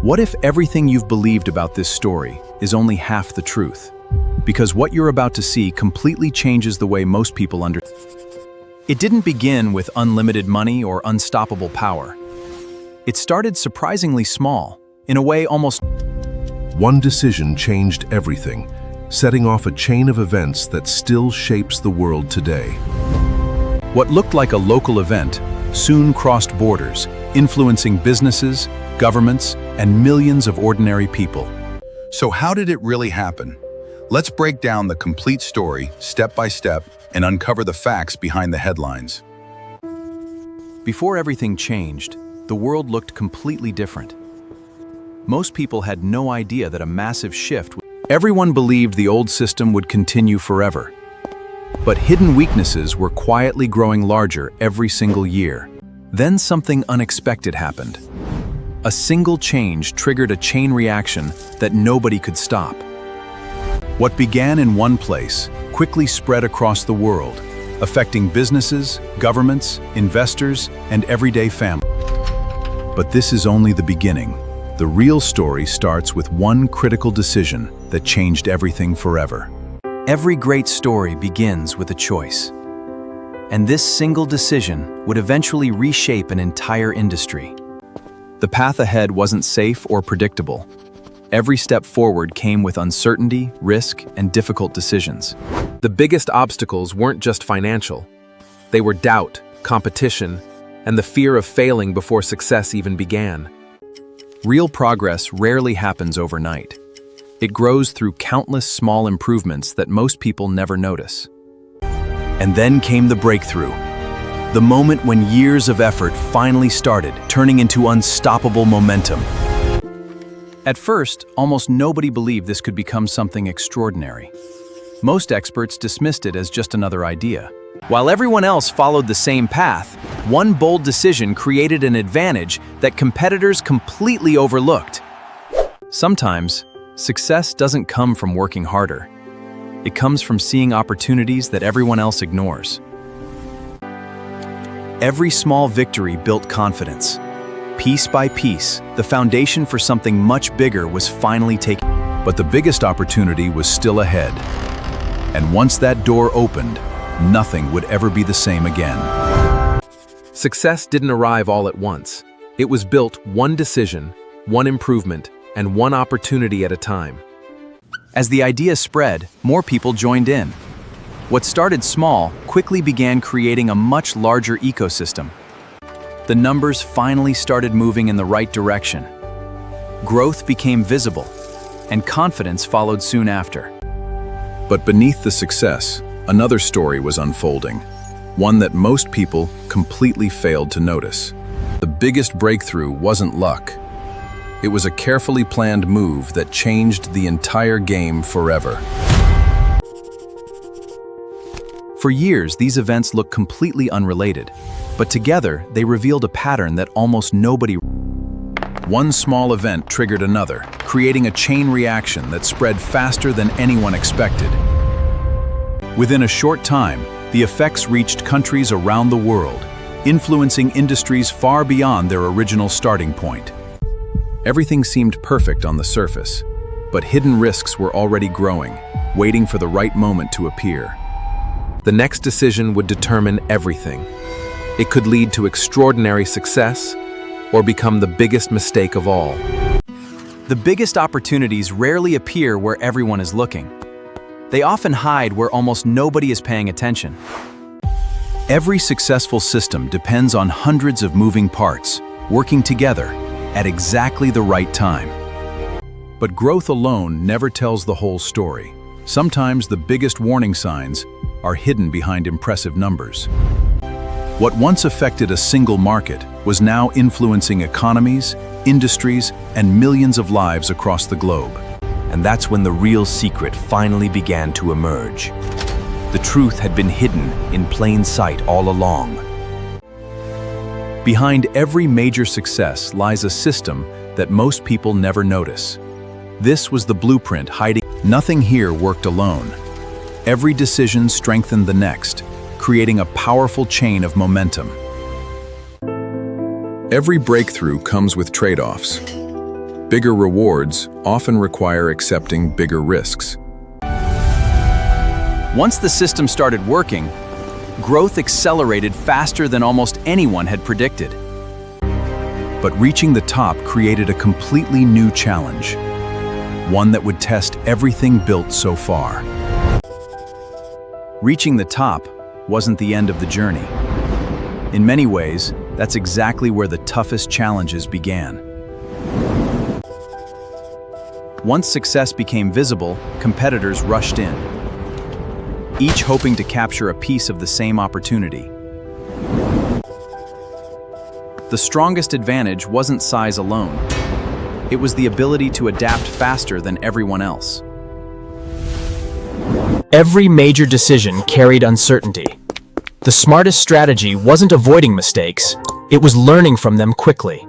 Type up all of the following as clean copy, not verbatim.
What if everything you've believed about this story is only half the truth? Because what you're about to see completely changes the way most people understand. It didn't begin with unlimited money or unstoppable power. It started surprisingly small, in a way almost. One decision changed everything, setting off a chain of events that still shapes the world today. What looked like a local event soon crossed borders, influencing businesses, governments, and millions of ordinary people. So how did it really happen? Let's break down the complete story, step by step, and uncover the facts behind the headlines. Before everything changed, the world looked completely different. Most people had no idea that a massive shift. Everyone believed the old system would continue forever. But hidden weaknesses were quietly growing larger every single year. Then something unexpected happened. A single change triggered a chain reaction that nobody could stop. What began in one place quickly spread across the world, affecting businesses, governments, investors, and everyday families. But this is only the beginning. The real story starts with one critical decision that changed everything forever. Every great story begins with a choice. And this single decision would eventually reshape an entire industry. The path ahead wasn't safe or predictable. Every step forward came with uncertainty, risk, and difficult decisions. The biggest obstacles weren't just financial. They were doubt, competition, and the fear of failing before success even began. Real progress rarely happens overnight. It grows through countless small improvements that most people never notice. And then came the breakthrough. The moment when years of effort finally started, turning into unstoppable momentum. At first, almost nobody believed this could become something extraordinary. Most experts dismissed it as just another idea. While everyone else followed the same path, one bold decision created an advantage that competitors completely overlooked. Sometimes, success doesn't come from working harder. It comes from seeing opportunities that everyone else ignores. Every small victory built confidence. Piece by piece, the foundation for something much bigger was finally taken. But the biggest opportunity was still ahead. And once that door opened, nothing would ever be the same again. Success didn't arrive all at once. It was built one decision, one improvement, and one opportunity at a time. As the idea spread, more people joined in. What started small quickly began creating a much larger ecosystem. The numbers finally started moving in the right direction. Growth became visible, and confidence followed soon after. But beneath the success, another story was unfolding, one that most people completely failed to notice. The biggest breakthrough wasn't luck. It was a carefully planned move that changed the entire game forever. For years, these events looked completely unrelated, but together they revealed a pattern that almost nobody. One small event triggered another, creating a chain reaction that spread faster than anyone expected. Within a short time, the effects reached countries around the world, influencing industries far beyond their original starting point. Everything seemed perfect on the surface, but hidden risks were already growing, waiting for the right moment to appear. The next decision would determine everything. It could lead to extraordinary success or become the biggest mistake of all. The biggest opportunities rarely appear where everyone is looking. They often hide where almost nobody is paying attention. Every successful system depends on hundreds of moving parts, working together at exactly the right time. But growth alone never tells the whole story. Sometimes the biggest warning signs are hidden behind impressive numbers. What once affected a single market was now influencing economies, industries, and millions of lives across the globe. And that's when the real secret finally began to emerge. The truth had been hidden in plain sight all along. Behind every major success lies a system that most people never notice. This was the blueprint hiding. Nothing here worked alone. Every decision strengthened the next, creating a powerful chain of momentum. Every breakthrough comes with trade-offs. Bigger rewards often require accepting bigger risks. Once the system started working, growth accelerated faster than almost anyone had predicted. But reaching the top created a completely new challenge, one that would test everything built so far. Reaching the top wasn't the end of the journey. In many ways, that's exactly where the toughest challenges began. Once success became visible, competitors rushed in, each hoping to capture a piece of the same opportunity. The strongest advantage wasn't size alone. It was the ability to adapt faster than everyone else. Every major decision carried uncertainty. The smartest strategy wasn't avoiding mistakes, it was learning from them quickly.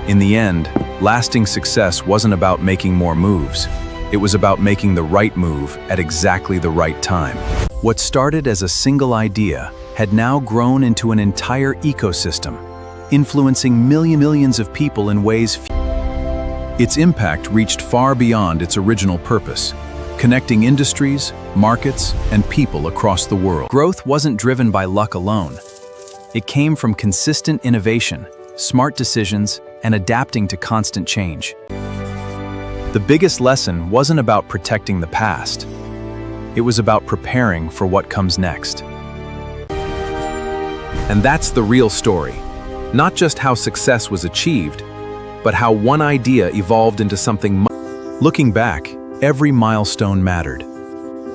In the end, lasting success wasn't about making more moves. It was about making the right move at exactly the right time. What started as a single idea had now grown into an entire ecosystem, influencing millions of people in ways Its impact reached far beyond its original purpose, connecting industries, markets, and people across the world. Growth wasn't driven by luck alone. It came from consistent innovation, smart decisions, and adapting to constant change. The biggest lesson wasn't about protecting the past. It was about preparing for what comes next. And that's the real story. Not just how success was achieved, but how one idea evolved into something much. Looking back, every milestone mattered.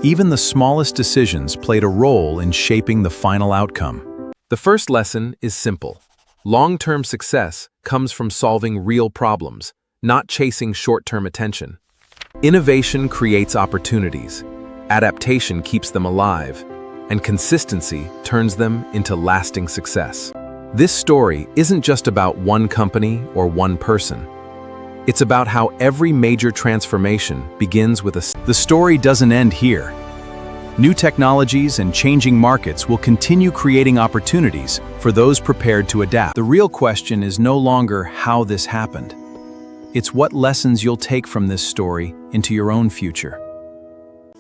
Even the smallest decisions played a role in shaping the final outcome. The first lesson is simple. Long-term success comes from solving real problems, not chasing short-term attention. Innovation creates opportunities, adaptation keeps them alive, and consistency turns them into lasting success. This story isn't just about one company or one person. It's about how every major transformation begins with The story doesn't end here. New technologies and changing markets will continue creating opportunities for those prepared to adapt. The real question is no longer how this happened. It's what lessons you'll take from this story into your own future.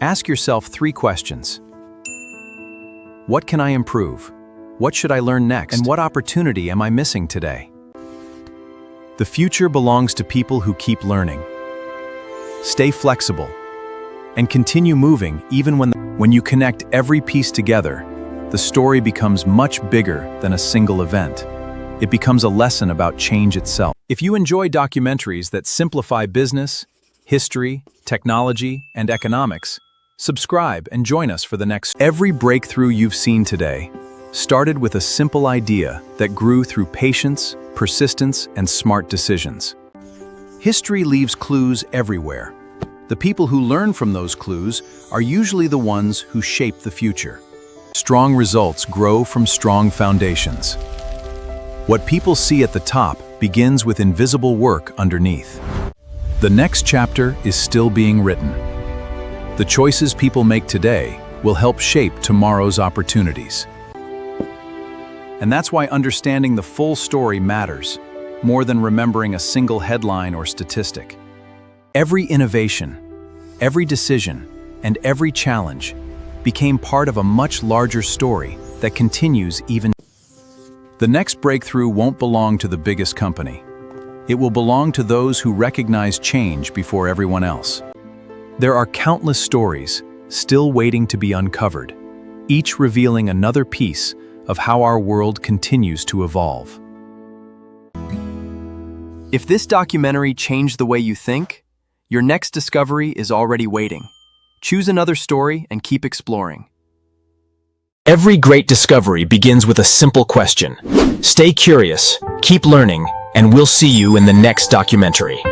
Ask yourself 3 questions. What can I improve? What should I learn next? And what opportunity am I missing today? The future belongs to people who keep learning. Stay flexible and continue moving even when you connect every piece together, the story becomes much bigger than a single event. It becomes a lesson about change itself. If you enjoy documentaries that simplify business, history, technology, and economics, subscribe and join us for the next. Every breakthrough you've seen today started with a simple idea that grew through patience, persistence, and smart decisions. History leaves clues everywhere. The people who learn from those clues are usually the ones who shape the future. Strong results grow from strong foundations. What people see at the top begins with invisible work underneath. The next chapter is still being written. The choices people make today will help shape tomorrow's opportunities. And that's why understanding the full story matters, more than remembering a single headline or statistic. Every innovation, every decision, and every challenge became part of a much larger story that continues even. The next breakthrough won't belong to the biggest company. It will belong to those who recognize change before everyone else. There are countless stories still waiting to be uncovered, each revealing another piece of how our world continues to evolve. If this documentary changed the way you think, your next discovery is already waiting. Choose another story and keep exploring. Every great discovery begins with a simple question. Stay curious, keep learning, and we'll see you in the next documentary.